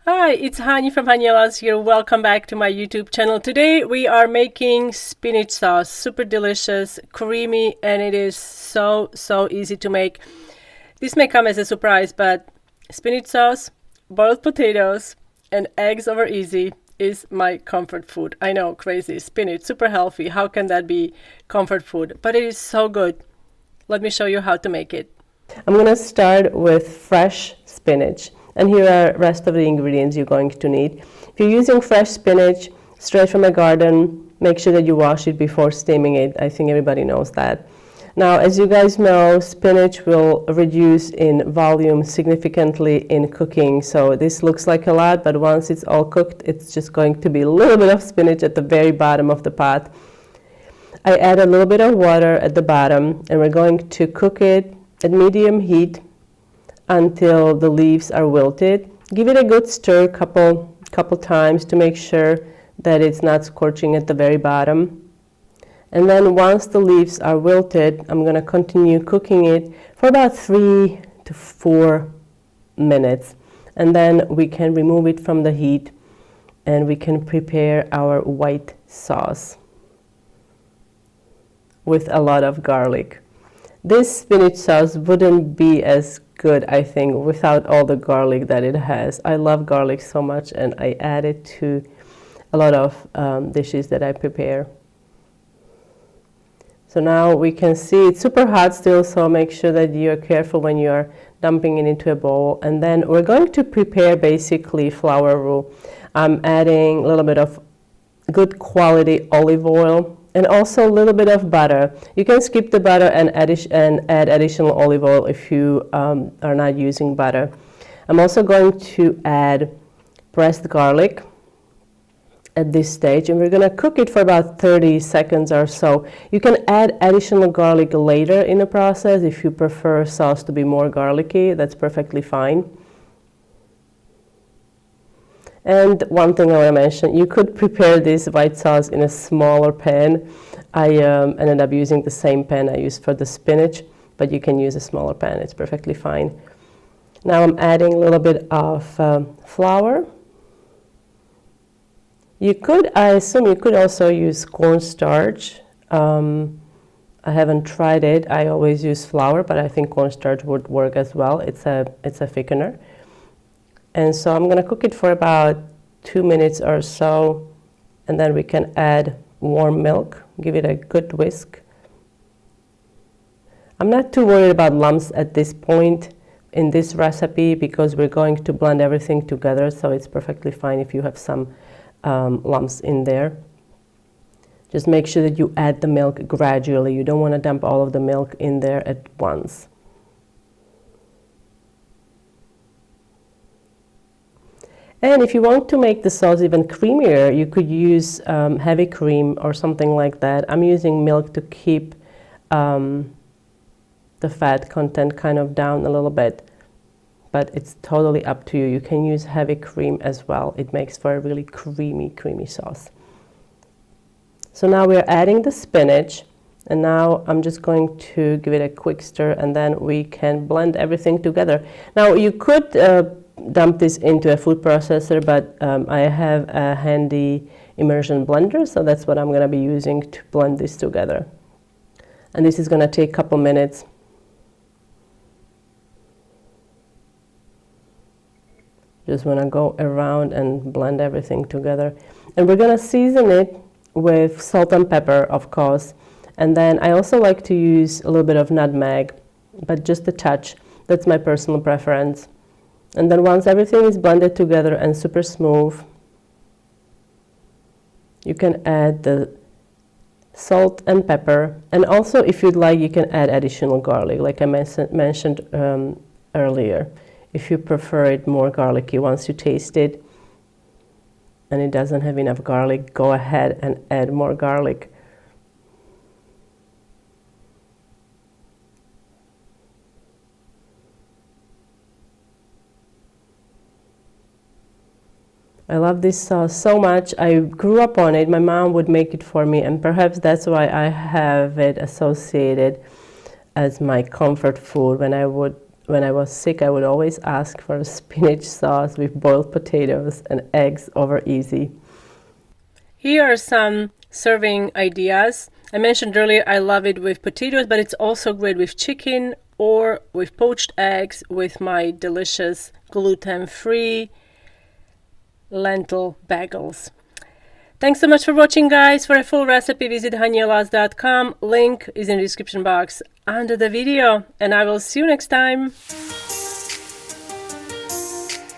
Hi, it's Hani from Haniela's here. Welcome back to my YouTube channel. Today we are making spinach sauce. Super delicious, creamy, and it is so easy to make. This may come as a surprise, but spinach sauce, boiled potatoes, and eggs over easy is my comfort food. I know, crazy. Spinach, super healthy. How can that be comfort food? But it is so good. Let me show you how to make it. I'm going to start with fresh spinach. And here are the rest of the ingredients you're going to need. If you're using fresh spinach straight from a garden, make sure that you wash it before steaming it. I think everybody knows that. Now, as you guys know, spinach will reduce in volume significantly in cooking. So this looks like a lot, but once it's all cooked, it's just going to be a little bit of spinach at the very bottom of the pot. I add a little bit of water at the bottom, and we're going to cook it at medium heat until the leaves are wilted. Give it a good stir couple times to make sure that it's not scorching at the very bottom. And then once the leaves are wilted, I'm going to continue cooking it for about 3 to 4 minutes. And then we can remove it from the heat and we can prepare our white sauce with a lot of garlic. This spinach sauce wouldn't be as good, I think, without all the garlic that it has. I love garlic so much, and I add it to a lot of dishes that I prepare. So now we can see it's super hot still, so make sure that you're careful when you're dumping it into a bowl. And then we're going to prepare basically flour roux. I'm adding a little bit of good quality olive oil and also a little bit of butter. You can skip the butter and add additional olive oil if you are not using butter. I'm also going to add pressed garlic at this stage, and we're going to cook it for about 30 seconds or so. You can add additional garlic later in the process if you prefer sauce to be more garlicky. That's perfectly fine. And one thing I want to mention, you could prepare this white sauce in a smaller pan. I ended up using the same pan I used for the spinach, but you can use a smaller pan. It's perfectly fine. Now I'm adding a little bit of flour. I assume you could also use cornstarch. I haven't tried it. I always use flour, but I think cornstarch would work as well. It's a thickener. And so I'm going to cook it for about 2 minutes or so, and then we can add warm milk, give it a good whisk. I'm not too worried about lumps at this point in this recipe because we're going to blend everything together, so it's perfectly fine if you have some lumps in there. Just make sure that you add the milk gradually. You don't want to dump all of the milk in there at once. And if you want to make the sauce even creamier, you could use heavy cream or something like that. I'm using milk to keep the fat content kind of down a little bit, but it's totally up to you. You can use heavy cream as well. It makes for a really creamy sauce. So now we're adding the spinach, and now I'm just going to give it a quick stir, and then we can blend everything together. Now you could dump this into a food processor, but I have a handy immersion blender, so that's what I'm going to be using to blend this together. And this is going to take a couple minutes. Just want to go around and blend everything together. And we're going to season it with salt and pepper, of course. And then I also like to use a little bit of nutmeg, but just a touch. That's my personal preference. And then once everything is blended together and super smooth, you can add the salt and pepper. And also, if you'd like, you can add additional garlic, like I mentioned earlier. If you prefer it more garlicky, once you taste it and it doesn't have enough garlic, go ahead and add more garlic. I love this sauce so much. I grew up on it. My mom would make it for me, and perhaps that's why I have it associated as my comfort food when I would when I was sick, I would always ask for a spinach sauce with boiled potatoes and eggs over easy. Here are some serving ideas. I mentioned earlier I love it with potatoes, but it's also great with chicken or with poached eggs with my delicious gluten-free lentil bagels. Thanks so much for watching, guys. For a full recipe, visit hanielas.com. Link is in the description box under the video, and I will see you next time.